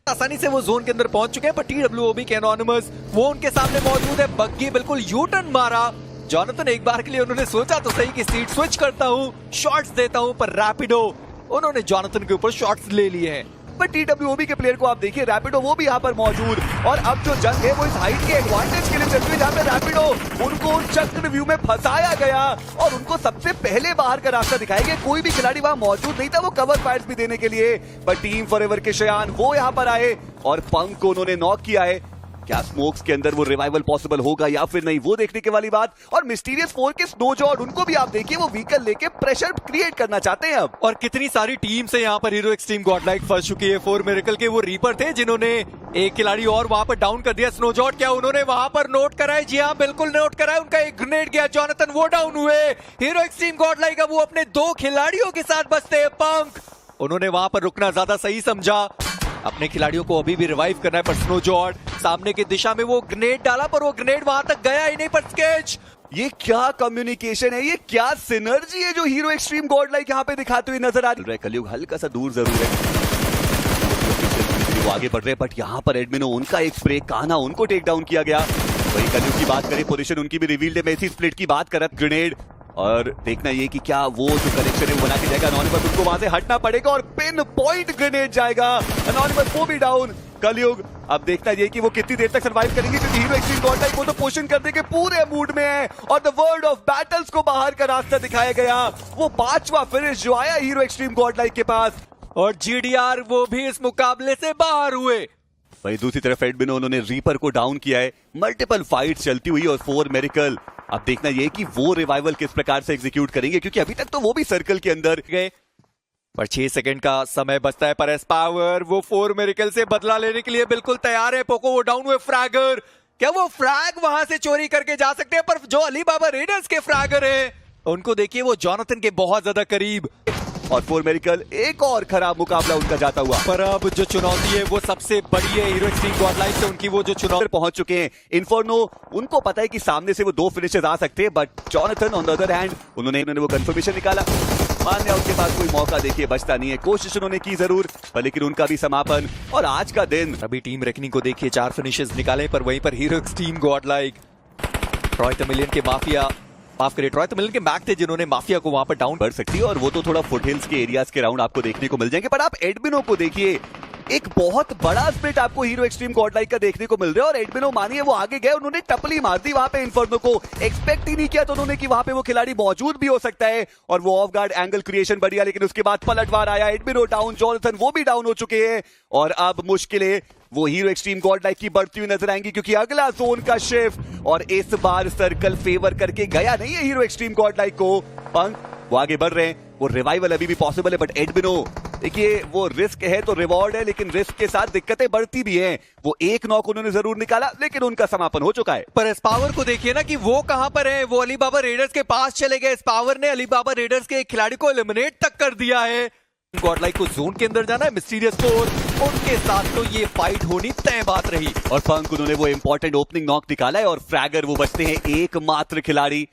आसानी से वो जोन के अंदर पहुंच चुके हैं, पर TWOB के एनोनिमस वो उनके सामने मौजूद है। बग्गी बिल्कुल यू टर्न मारा। जॉनथन एक बार के लिए उन्होंने सोचा तो सही कि सीट स्विच करता हूं, शॉट्स देता हूं, पर रैपिडो उन्होंने जॉनथन के ऊपर शॉट्स ले लिए हैं। पर TWOB के प्लेयर को आप देखिए, रैपिडो वो भी यहाँ पर मौजूद, और अब जो जंग है वो इस हाइट के एडवांटेज के लिए चल रही है, जहाँ पे रैपिडो उनको उन चक्रव्यूह में फंसाया गया और उनको सबसे पहले बाहर का रास्ता दिखाया गया। कोई भी खिलाड़ी वहां मौजूद नहीं था वो कवर फायर्स भी देने के लिए, पर टीम फॉरएवर के शयान वो यहाँ पर आए और पंक को उन्होंने नॉक किया है। क्या स्मोक्स के अंदर वो रिवाइवल पॉसिबल होगा या फिर नहीं, वो देखने के वाली बात। और मिस्टीरियस 4 के स्नोजॉर्ड, उनको भी आप देखिए वो व्हीकल लेके प्रेशर क्रिएट करना चाहते हैं अब। और कितनी सारी टीम से यहाँ पर हीरो एक्सट्रीम गॉडलाइक फंस चुकी है। 4 मिरेकल के वो रीपर थे जिन्होंने एक खिलाड़ी और वहां पर डाउन कर दिया। स्नोजॉर्ड क्या उन्होंने वहां पर नोट कराया? जी हाँ, बिल्कुल नोट कराया। उनका एक ग्रेनेड गया, जॉनथन वो डाउन हुए। हीरो एक्सट्रीम गॉडलाइक अब वो अपने 2 खिलाड़ियों के साथ बचते हैं। पंक उन्होंने वहां पर रुकना ज्यादा सही समझा, अपने खिलाड़ियों को अभी भी रिवाइव करना है। पर स्नोजॉर्ड सामने की दिशा में वो ग्रेनेड डाला, पर वो ग्रेनेड वहां तक गया ही नहीं। पर स्केच, ये क्या कम्युनिकेशन है, ये क्या सिनर्जी है जो हीरो एक्सट्रीम गॉडलाइक यहाँ पे दिखाते हुए नजर आ रही है। कलयुग हल्का सा दूर जरूर है, वो आगे बढ़ रहे हैं, बट यहाँ पर एडमिनो उनका एक ब्रेक काना, उनको टेक डाउन किया गया। वही कलयुग की बात करें, पोजीशन उनकी भी रिवील्ड है। मेसी स्प्लिट की बात कर ग्रेनेड, और देखना ये कि क्या वो जो कनेक्शन है वो बना के जाएगा। एनोनिमस उनको वहां से हटना पड़ेगा और पिन पॉइंट ग्रेनेड जाएगा। एनोनिमस वो भी डाउन। कलयुग अब देखना ये कि वो कितनी देर तक सर्वाइव करेंगे, क्योंकि हीरो एक्सट्रीम गॉडलाइक वो तो पोषण करने के पूरे मूड में है और द वर्ल्ड ऑफ बैटल्स को बाहर का रास्ता दिखाया गया। वो 5वां फिनिश जो आया हीरो एक्सट्रीम गॉडलाइक के पास, और GDR वो भी इस मुकाबले से बाहर हुए। वही दूसरी तरफ एडमिनो उन्होंने रीपर को डाउन किया है। मल्टीपल फाइट चलती हुई और 4 मिरेकल। अब देखना ये कि वो रिवाइवल किस प्रकार से एग्जीक्यूट करेंगे, क्योंकि अभी तक तो वो भी सर्कल के अंदर गए। पर 6 सेकंड का समय बचता है। पर एस्पावर वो 4 मिरेकल से बदला लेने के लिए बिल्कुल तैयार है। पोको वो डाउन हुए। फ्रैगर, क्या वो फ्रैग वहां से चोरी करके जा सकते हैं? पर जो अली बाबा रेडर्स के फ्रैगर है उनको देखिए, वो जॉनथन के बहुत ज्यादा करीब। और 4 मिरेकल एक और खराब मुकाबला उनका जाता हुआ। पर अब जो चुनौती है वो सबसे बड़ी है हीरो एक्सट्रीम गॉडलाइक से। उनकी वो जो चुनौती पहुंच चुके हैं इन्फर्नो, उनको पता है कि सामने से वो 2 फिनिशेस आ सकते हैं, but Jonathan on the other hand उन्होंने वो कंफर्मेशन निकाला। मान्य उनके पास कोई मौका देखिए बचता नहीं है। कोशिश उन्होंने की जरूर, पर लेकिन उनका भी समापन। और आज का दिन अभी टीम रेकनिंग को देखिए, 4 फिनिशेस निकाले, पर वहीं पर hero extreme Godlike Troy Tamilian के माफिया, माफ करिए ट्रॉय तमिलियन के मैक थे जिन्होंने माफिया को वहां पर डाउन कर सकती है, और वो तो थोड़ा फुटहिल्स के एरियाज के राउंड आपको देखने को मिल जाएंगे। पर आप एडमिनो को देखिए, एक बहुत बड़ा स्प्लिट आपको हीरो एक्सट्रीम गॉडलाइक का देखने को मिल रहा है। और एडमिनो मानिए वो आगे गए, उन्होंने टपली मार दी वहां पे इन्फर्नो को। एक्सपेक्ट ही नहीं किया तो उन्होंने कि वहां पे वो खिलाड़ी मौजूद भी हो सकता है, और वो ऑफ गार्ड एंगल क्रिएशन बढ़िया, लेकिन उसके बाद पलटवार आया। एडमिनो डाउन, जॉनथन वो भी डाउन हो चुके हैं, और अब मुश्किलें वो हीरो एक्सट्रीम गॉडलाइक की बढ़ती हुई नजर आएंगी, क्योंकि अगला जोन का शिफ्ट, और इस बार सर्कल फेवर करके गया नहीं है हीरो एक्सट्रीम गॉडलाइक को। पंक वो आगे बढ़ रहे हैं, वो रिवाइवल अभी भी पॉसिबल है, बट एडमिनो देखिए वो रिस्क है तो रिवॉर्ड है, लेकिन रिस्क के साथ दिक्कतें बढ़ती भी हैं। वो एक नॉक उन्होंने जरूर निकाला, लेकिन उनका समापन हो चुका है। पर एस्पावर को देखिए ना कि वो कहां पर है। वो अली बाबा रेडर्स के पास चले गए। एस्पावर ने अली बाबा रेडर्स के एक खिलाड़ी को एलिमिनेट तक कर दिया है। गॉडलाइक को जोन के अंदर जाना है। मिस्टीरियस 4 उनके साथ तो ये फाइट होनी तय बात रही, और पंक उन्होंने वो इंपॉर्टेंट ओपनिंग नॉक निकाला है, और फ्रैगर वो बचते हैं एकमात्र खिलाड़ी।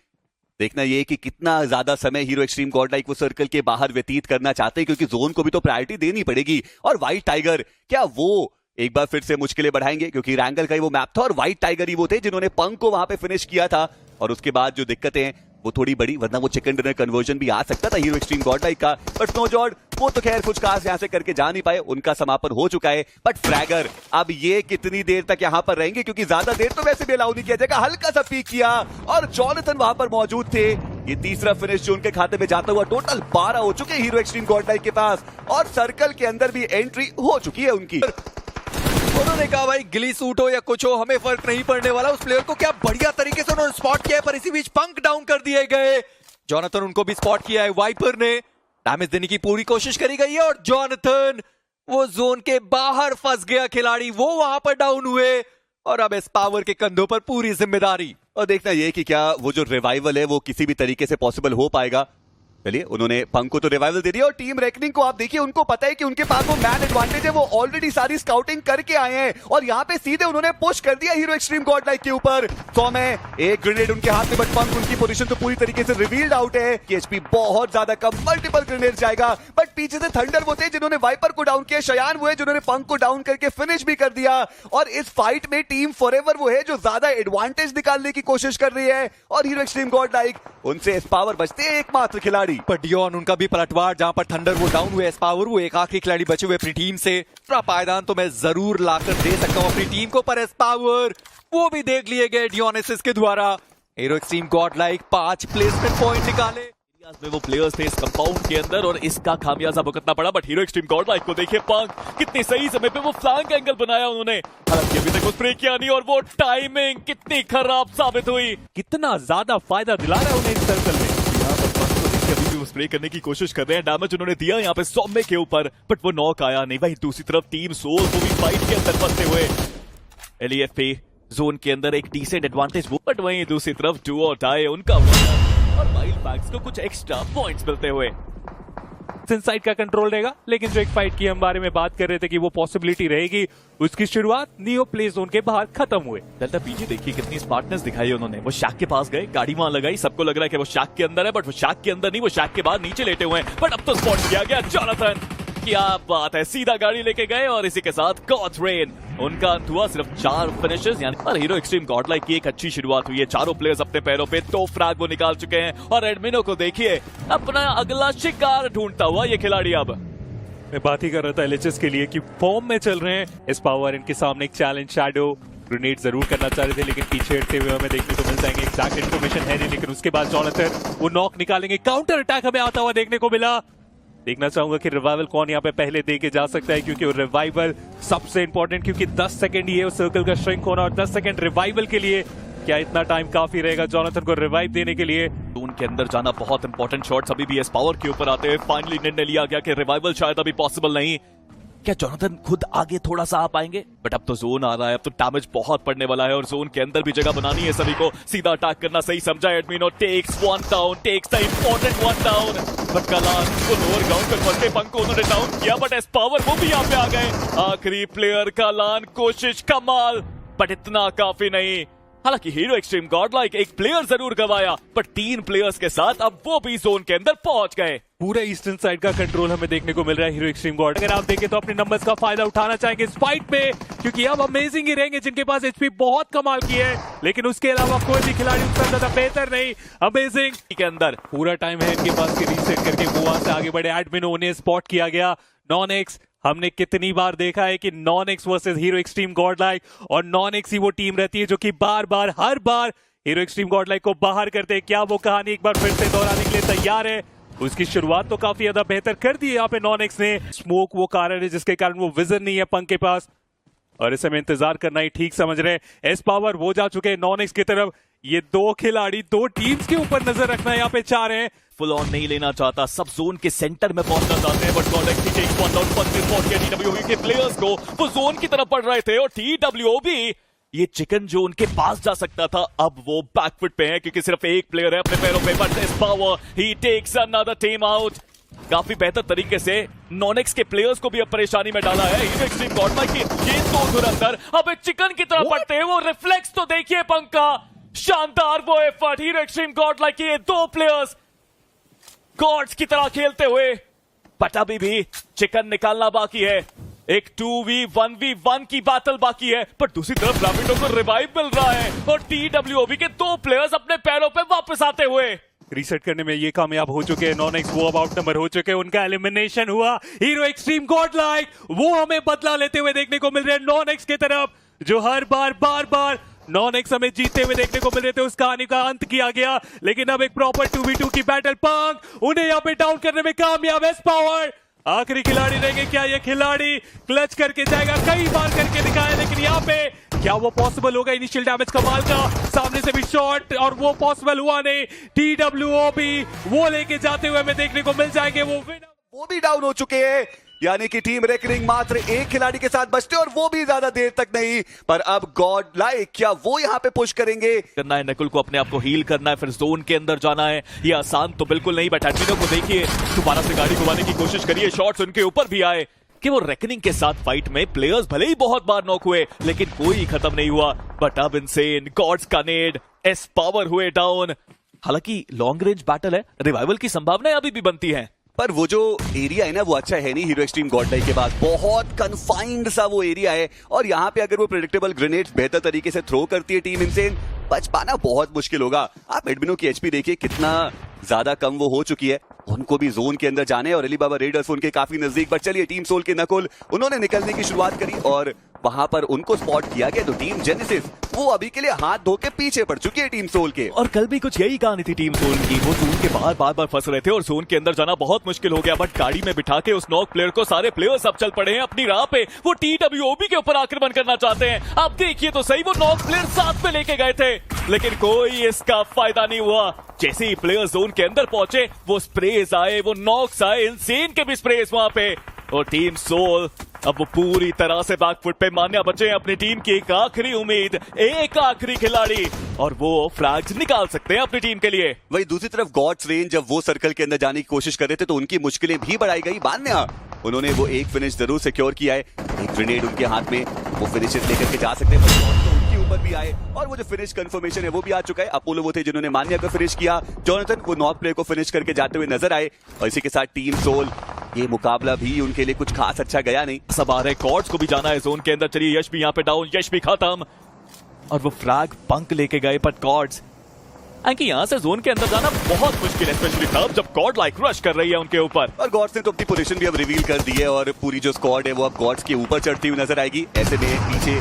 देखना ये कि कितना ज्यादा समय हीरो एक्सट्रीम गॉडलाइक वो सर्कल के बाहर व्यतीत करना चाहते हैं, क्योंकि जोन को भी तो प्रायोरिटी देनी पड़ेगी। और व्हाइट टाइगर क्या वो एक बार फिर से मुश्किलें बढ़ाएंगे, क्योंकि रैंगल का ही वो मैप था, और व्हाइट टाइगर ही वो थे जिन्होंने पंक को वहां पे फिनिश किया था। और उसके बाद जो दिक्कतें वो थोड़ी बड़ी, वरना वो चिकन डिनर कन्वर्जन भी आ सकता था हीरो एक्सट्रीम गॉडलाइक का। बट स्नोजॉर्ड वो तो खैर कुछ खास यहां से करके जा नहीं पाए, उनका समापन हो चुका है। बट फ्रैगर अब ये कितनी देर तक यहां पर रहेंगे, क्योंकि ज्यादा देर तो वैसे भी अलाउ नहीं किया जाएगा। हल्का सा पीक किया, और जॉनथन वहां पर मौजूद थे। ये तीसरा फिनिश जो उनके खाते में जाता हुआ, टोटल 12 हो चुके हीरो एक्सट्रीम गॉडलाइक के पास, और सर्कल के अंदर भी एंट्री हो चुकी है उनकी। उन्होंने कहा भाई गिली सूट हो या कुछ हो, हमें फर्क नहीं पड़ने वाला। उस प्लेयर को क्या बढ़िया तरीके से उन्होंने स्पॉट किया है, पर इसी बीच पंक डाउन कर दिए गए। जॉनथन उनको भी स्पॉट किया है। वाइपर ने डैमेज देने की पूरी कोशिश करी गई है, और जॉनथन वो जोन के बाहर फंस गया खिलाड़ी, वो वहां पर डाउन हुए, और अब इस पावर के कंधों पर पूरी जिम्मेदारी। और देखना ये कि क्या वो जो रिवाइवल है वो किसी भी तरीके से पॉसिबल हो पाएगा। चलिए, उन्होंने पंक को तो रिवाइवल दे दिया और टीम रेकनिंग को आप देखिए, उनको पता है कि उनके पास वो मैन एडवांटेज है, वो ऑलरेडी सारी स्काउटिंग करके आए हैं और यहाँ पे सीधे उन्होंने पुश कर दिया हीरो एक्सट्रीम गॉडलाइक के ऊपर। 100 में एक ग्रेनेड उनके हाथ में, बट पंक उनकी पोजीशन तो पूरी तरीके से रिवील्ड आउट है कि एचपी बहुत ज्यादा कम, मल्टीपल ग्रेनेड जाएगा। बट पीछे से थंडर वो थे जिन्होंने वाइपर को डाउन किया, शयान वो है जिन्होंने पंक को डाउन करके फिनिश भी कर दिया। और इस फाइट में टीम फॉरएवर वो है जो ज्यादा एडवांटेज निकालने की कोशिश कर रही है और हीरो एक्सट्रीम गॉडलाइक उनसे इस पावर बचते हैं एकमात्र खिलाड़ी। पर डियोन उनका भी पलटवार, जहां पर थंडर वो डाउन हुए, एस्पावर वो एक आखिरी खिलाड़ी बचे हुए अपनी टीम से। थोड़ा पायदान तो मैं जरूर लाकर दे सकता हूं अपनी टीम को, पर एस्पावर वो भी देख लिए गए डियोनेसिस के द्वारा। Hero extreme Godlike 5 placement point निकाले में वो प्लेयर्स थे इस कंपाउंड के अंदर और इसका खामियाजा भुगतना पड़ा। बट हीरो एक्सट्रीम गॉडलाइक को देखिए, पंक कितने सही समय पे वो फ्लैंक एंगल बनाया उन्होंने, हालांकि अभी तक वो स्प्रे किया नहीं और वो टाइमिंग कितनी खराब साबित हुई। कितना ज्यादा फायदा दिला रहा है उन्हें इस सर्कल में। यहाँ पर पंक को देखिए, अभी भी वो स्प्रे करने की कोशिश कर रहे हैं। डैमेज उन्होंने दिया यहाँ पे सौम्य के ऊपर, बट वो नॉक आया नहीं। वही दूसरी तरफ टीम सोल को भी फाइट के अंदर फंसते हुए एलईएफपी जोन के अंदर एक डिसेंट एडवांटेज, बट वहीं दूसरी तरफ डू और डाई उनका और वाइल्ड बैग्स को कुछ एक्स्ट्रा पॉइंट्स मिलते हुए। इनसाइड का कंट्रोल रहेगा, लेकिन जो एक फाइट की हम बारे में बात कर रहे थे कि वो पॉसिबिलिटी रहेगी, उसकी शुरुआत नियो प्ले जोन के बाहर खत्म हुए। डेल्टा पीजी देखिए कितनी स्मार्टनेस दिखाई उन्होंने। वो शैक के पास गए, गाड़ी वहां लगाई, सबको लग रहा है कि वो शैक के अंदर है, बट वो शैक के अंदर नहीं, वो शैक के बाहर नीचे लेटे हुए हैं। बट अब तो स्पॉट किया गया जोनाथन, क्या बात है, सीधा गाड़ी लेके गए और इसी के साथ गॉड रेन उनका अंत हुआ। सिर्फ 4 फिनिशेस, यानी पर हीरो एक्सट्रीम गॉडलाइक की एक अच्छी शुरुआत हुई है। चारों प्लेयर्स अपने पैरों पे 2 फ्रैग वो निकाल चुके हैं और एडमिनो को देखिए अपना अगला शिकार ढूंढता हुआ ये खिलाड़ी। अब मैं बात ही कर रहा था एलएचएस के लिए कि फॉर्म में चल रहे हैं। इस पावर इनके सामने एक चैलेंज शैडो ग्रेनेड जरूर करना चाह रहे थे, लेकिन पीछे हटते हुए हमें देखने को मिल जाएंगे। एग्जैक्ट इन्फॉर्मेशन है नहीं, लेकिन उसके बाद जोनाथन वो नॉक निकालेंगे। काउंटर अटैक हमें आता हुआ देखने को मिला। देखना चाहूंगा कि रिवाइवल कौन यहाँ पे पहले दे के जा सकता है, क्योंकि रिवाइवल सबसे इंपॉर्टेंट, क्योंकि 10 सेकंड ही है उस सर्कल का श्रिंक होना और 10 सेकंड रिवाइवल के लिए। क्या इतना टाइम काफी रहेगा जोनाथन को रिवाइव देने के लिए? उनके अंदर जाना बहुत इंपॉर्टेंट शॉट्स अभी भी एस पावर के ऊपर आते हुए फाइनली निर्णय लिया गया कि रिवाइवल शायद अभी पॉसिबल नहीं। क्या जोनाथन खुद आगे थोड़ा सा आ पाएंगे? बट अब तो जोन आ रहा है, अब तो डैमेज बहुत पड़ने वाला है और जोन के अंदर भी जगह बनानी है सभी को। सीधा अटैक करना सही समझा एडमिनो, takes 1 down, takes the important 1 down. But कलान को लोअर ग्राउंड पे फंसते पंक को उन्होंने डाउन किया, बट एस पावर वो भी यहाँ पे आ गए। आखिरी प्लेयर कलान, कोशिश कमाल, बट इतना काफी नहीं। हालांकि हीरो एक्सट्रीम गॉडलाइक एक प्लेयर जरूर गवाया, बट 3 प्लेयर्स के साथ अब वो भी जोन के अंदर पहुंच गए। पूरे ईस्टर्न साइड का कंट्रोल हमें देखने को मिल रहा है हीरो एक्सट्रीम गॉड। अगर आप देखें तो अपने नंबर्स का फायदा उठाना चाहेंगे इस फाइट में, क्योंकि अब अमेजिंग ही रहेंगे जिनके पास एचपी बहुत कमाल की है, लेकिन उसके अलावा कोई भी खिलाड़ी उससे ज्यादा बेहतर नहीं। अमेजिंग के अंदर पूरा टाइम है इनके पास कि रीसेट करके वो वहां से आगे बढ़े। एडमिन उन्हें स्पॉट किया गया। नॉन-एक्स हमने कितनी बार देखा है कि non-x versus hero extreme Godlike, और नॉन-एक्स ही वो टीम रहती है जो कि बार बार हर बार हीरो एक्सट्रीम गॉडलाइक को बाहर करते हैं। क्या वो कहानी एक बार फिर से दोहराने के लिए तैयार है? उसकी शुरुआत तो काफी ज्यादा बेहतर कर दी है यहाँ पे नॉन-एक्स ने। स्मोक वो कारण है जिसके कारण वो विजन नहीं है पंक के पास, और इस समय इंतजार करना ही ठीक समझ रहे हैं। एस पावर वो जा चुके हैं नॉन-एक्स की तरफ। ये 2 खिलाड़ी 2 टीम्स के ऊपर नजर रखना यहाँ पे चाह रहे हैं। फुल ऑन नहीं लेना चाहता, सब जोन के सेंटर में पहुंचना चाहते हैं, but godlike take 1 down, first spot किया टीडब्ल्यूओबी के प्लेयर्स को। वो जोन की तरफ बढ़ रहे थे और टीडब्ल्यूओबी ये चिकन जोन के पास जा सकता था, अब वो बैकफुट पे है क्योंकि सिर्फ एक प्लेयर है अपने पैरों पे। But this power he takes another team out. काफी बेहतर तरीके से नॉन-एक्स के प्लेयर्स को भी अब परेशानी में डाला है हीरो एक्सट्रीम गॉडलाइक की। ये 2 धुरंधर अब एक चिकन की तरफ बढ़ते हैं। वो रिफ्लेक्स तो देखिए पंक का, शानदार वो एफर्ट हीरो एक्सट्रीम गॉडलाइक के 2 प्लेयर्स गॉड्स की तरह खेलते हुए। बट अभी भी चिकन निकालना बाकी है, एक 2v1v1 की बैटल बाकी है। पर दूसरी तरफ रैपिडो को रिवाइव मिल रहा है और टीडब्ल्यूओबी के 2 प्लेयर्स अपने पैरों पे वापस आते हुए रीसेट करने में ये कामयाब हो चुके हैं। नॉन-एक्स वो अब आउट नंबर हो चुके हैं, उनका एलिमिनेशन हुआ। हीरो एक्सट्रीम गॉडलाइक वो हमें बदला लेते हुए देखने को मिल रहे हैं नॉन-एक्स की तरफ, जो हर बार बार नॉन-एक्स हमें जीतते हुए देखने को मिल रहे थे। उस कहानी का अंत किया गया, लेकिन अब एक प्रॉपर 2v2 की बैटल। पंक उन्हें यहाँ पे डाउन करने में कामयाब है। पावर आखिरी खिलाड़ी रहेंगे, क्या ये खिलाड़ी क्लच करके जाएगा? कई बार करके दिखाया, लेकिन यहाँ पे क्या वो पॉसिबल होगा? इनिशियल डैमेज कमाल का, सामने से भी शॉट, और वो पॉसिबल हुआ नहीं। टीडब्ल्यूओबी वो लेके जाते हुए हमें देखने को मिल जाएंगे। वो भी डाउन हो चुके हैं। यानी कि टीम रेकनिंग मात्र एक खिलाड़ी के साथ बचते और वो भी ज्यादा देर तक नहीं। पर अब गॉड लाइक क्या वो यहाँ पे पुश करेंगे? करना है नकुल को, अपने आप को हील करना है, फिर जोन के अंदर जाना है। ये आसान तो बिल्कुल नहीं, बट एडमिनो को देखिए दोबारा से गाड़ी घुमाने की कोशिश करिए, शॉट्स उनके ऊपर भी आए कि वो रेकनिंग के साथ फाइट में प्लेयर्स भले ही बहुत बार नॉक हुए लेकिन कोई खत्म नहीं हुआ। बट अब इनसेन, गॉड्स का नेड, एस पावर हुए डाउन। हालांकि लॉन्ग रेंज बैटल है, रिवाइवल की संभावनाएं अभी भी बनती हैं। पर वो जो एरिया है ना वो अच्छा है नहीं। हीरो एक्सट्रीम गॉडलाइक के बाद बहुत कन्फाइंड सा वो एरिया है और यहाँ पे अगर वो प्रेडिक्टेबल ग्रेनेड्स बेहतर तरीके से थ्रो करती है टीम इनसेन, बच पाना बहुत मुश्किल होगा। आप एडमिनो की एचपी देखिए कितना ज्यादा कम वो हो चुकी है। उनको भी जोन के अंदर जाने और अलीबाबा रेडर्स उनके काफी नजदीक। बट चलिए टीम सोल के नकुल उन्होंने निकलने की शुरुआत करी और वहां पर उनको स्पॉट किया गया। तो टीम जेनेसिस वो अभी के लिए हाथ धो के पीछे पड़ चुकी है टीम सोल के। और कल भी कुछ यही कहानी थी टीम सोल की, वो जोन के बाहर बार बार फंस रहे थे और जोन के अंदर जाना बहुत मुश्किल हो गया। बट गाड़ी में बिठा के उस नॉक प्लेयर को सारे प्लेयर्स अब चल पड़े हैं अपनी राह पे। वो टीडब्ल्यूओबी के ऊपर आक्रमण करना चाहते हैं। आप देखिए तो सही, वो नॉक प्लेयर साथ में लेके गए थे लेकिन कोई इसका फायदा नहीं हुआ। जैसे ही प्लेयर जोन के अंदर पहुंचे वो स्प्रेज आए, वो नॉक्स आए, इनसेन के भी स्प्रेज वहां पे। और टीम सोल अब वो पूरी तरह से बैकफुट पे। मान्या बचे हैं अपनी टीम की एक आखिरी उम्मीद, एक आखिरी खिलाड़ी, और वो फ्लैग्स निकाल सकते हैं अपनी टीम के लिए। वही दूसरी तरफ गॉड्स रेंज जब वो सर्कल के अंदर जाने की कोशिश कर रहे थे तो उनकी मुश्किलें भी बढ़ाई गई। मान्या उन्होंने वो एक फिनिश जरूर सिक्योर किया है, एक ग्रेनेड उनके हाथ में, वो फिनिशेस लेकर के जा सकते हैं। तो उनके ऊपर भी आए और वो जो फिनिश कंफर्मेशन है वो भी आ चुका है। अपोलो वो थे जिन्होंने मान्या को फिनिश किया, जोनाथन वो नॉक प्लेयर को फिनिश करके जाते हुए नजर आए। और इसी के साथ टीम सोल ये मुकाबला भी उनके लिए कुछ खास अच्छा गया नहीं। सब आ रहे, गॉड्स को भी जाना है जोन के अंदर। चलिए यश भी यहाँ पे डाउन, यश भी खत्म और वो फ्लैग पंक लेके गए। बट गॉड्स कि यहाँ से जोन के अंदर जाना बहुत मुश्किल है, स्पेशली तब जब गॉड लाइक रश कर रही है उनके ऊपर। और गॉड्स ने तो अपनी पोजीशन भी अब रिवील कर दी है और पूरी जो स्क्वाड है वो अब गॉड्स के ऊपर चढ़ती हुई नजर आएगी। ऐसे में पीछे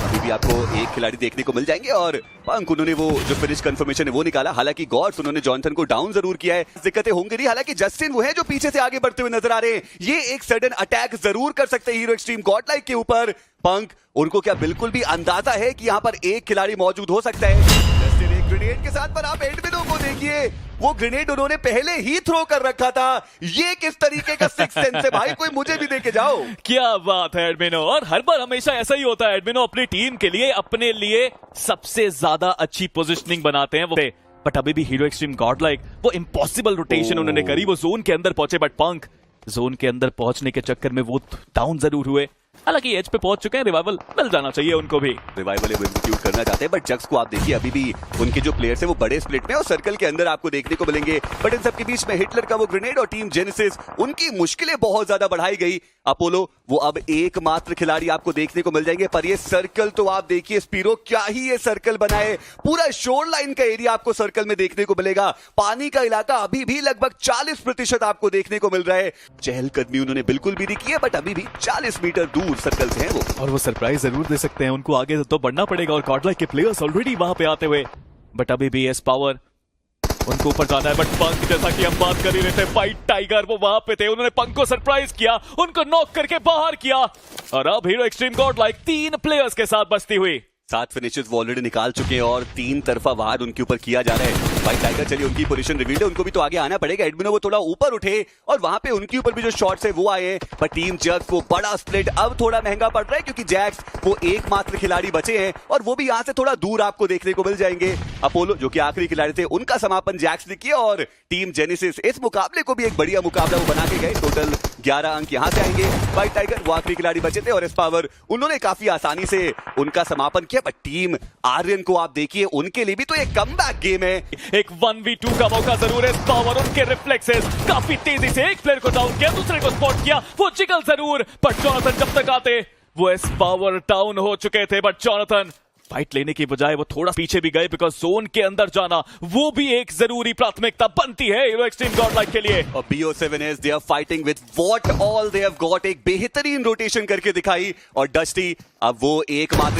अभी भी आपको एक खिलाड़ी देखने को मिल जाएंगे और पंक उन्होंने वो जो फिनिश कंफर्मेशन है वो निकाला। हालांकि गॉड्स उन्होंने जॉनथन को डाउन जरूर किया है, दिक्कतें होंगी नहीं। हालांकि जस्टिन वो है जो पीछे से आगे बढ़ते हुए नजर आ रहे हैं, ये एक सडन अटैक जरूर कर सकते हैं हीरो एक्सट्रीम गॉडलाइक के ऊपर। पंक उनको क्या बिल्कुल भी अंदाजा है कि यहाँ पर एक खिलाड़ी मौजूद हो सकता है? जस्टिन एक ग्रेनेड के साथ, पर आप एडमिनो को देखिए, वो ग्रेनेड उन्होंने पहले ही थ्रो कर रखा था। ये किस तरीके का सिक्स सेंस है भाई, कोई मुझे भी देके जाओ। क्या बात है एडमिनो, और हर बार हमेशा ऐसा ही होता है। एडमिनो अपनी टीम के लिए, अपने लिए सबसे ज्यादा अच्छी पोजीशनिंग बनाते हैं वो। बट अभी भी हीरो एक्सट्रीम गॉडलाइक वो इम्पॉसिबल रोटेशन उन्होंने करी, वो जोन के अंदर पहुंचे। बट पंक जोन के अंदर पहुंचने के चक्कर में वो डाउन जरूर हुए। हालांकि एज पे पहुंच चुके हैं, रिवाइवल मिल जाना चाहिए उनको भी। रिवाइवल एग्जीक्यूट करना चाहते हैं, बट जक्स को आप देखिए अभी भी उनके जो प्लेयर्स हैं वो बड़े स्प्लिट में और सर्कल के अंदर आपको देखने को मिलेंगे। बट इन सबके बीच में हिटलर का वो ग्रेनेड और टीम जेनेसिस उनकी मुश्किलें बहुत ज्यादा बढ़ाई गई। अपोलो वो अब एकमात्र खिलाड़ी आपको देखने को मिल जाएंगे। पर ये सर्कल तो आप देखिए, स्पीरो क्या ही ये सर्कल बनाए, पूरा शोर लाइन का एरिया आपको सर्कल में देखने को मिलेगा। पानी का इलाका अभी भी लगभग 40% आपको देखने को मिल रहा है। चहलकदमी उन्होंने बिल्कुल भी नहीं की है, बट अभी भी 40 मीटर दूर सर्कल से हैं वो। और वो सरप्राइज जरूर दे सकते हैं, उनको आगे तो बढ़ना पड़ेगा। और गॉडलाइक के प्लेयर्स ऑलरेडी वहां पे आते हुए, बट अभी भी एस पावर उनको ऊपर जाना है। बट पंक जैसा कि हम बात कर ही रहे थे, फाइट टाइगर वो वहां पे थे, उन्होंने पंक को सरप्राइज किया, उनको नॉक करके बाहर किया। और अब हीरो एक्सट्रीम गॉडलाइक 3 प्लेयर्स के साथ बचती हुई। 7 फिनिशेस वो ऑलरेडी निकाल चुके हैं और 3 तरफा वार उनके ऊपर किया जा रहा है। भाई टाइगर चलिए उनकी पोजीशन रिवील्ड है, उनको भी तो आगे आना पड़ेगा। एडमिनो वो थोड़ा ऊपर उठे और वहां पे उनके ऊपर भी जो शॉट्स है वो आए। पर टीम जक्स वो बड़ा स्प्लिट अब थोड़ा महंगा पड़ रहा है क्योंकि जैक्स वो एकमात्र खिलाड़ी बचे हैं और वो भी यहां से थोड़ा दूर आपको देखने को मिल जाएंगे। अपोलो जो कि आखिरी खिलाड़ी थे, उनका समापन जैक्स ने किया और टीम जेनेसिस इस मुकाबले को भी एक बढ़िया मुकाबला वो बना के गए। टोटल 11 अंक यहां से आएंगे। वाइट टाइगर वो आखिरी खिलाड़ी बचे थे और एस पावर उन्होंने काफी आसानी से उनका समापन किया। पर टीम आर्यन को आप देखिए, उनके लिए भी तो एक कमबैक गेम है। एक 1v2 का मौका जरूर है। पावर उनके रिफ्लेक्सेस काफी तेजी से एक प्लेयर को डाउन किया, दूसरे को स्पॉट किया, वो जिगल जरूर। बट जॉनथन जब तक आते वो एस पावर डाउन हो चुके थे। बट जॉनथन फाइट लेने की बजाय वो थोड़ा पीछे भी गए, बिकॉज जोन के अंदर जाना वो भी एक जरूरी प्राथमिकता बनती है हीरो एक्सट्रीम गॉडलाइक के लिए। और BO7S they are fighting with what all they have got. एक बेहतरीन रोटेशन करके दिखाई और डस्टी अब वो एकमात्र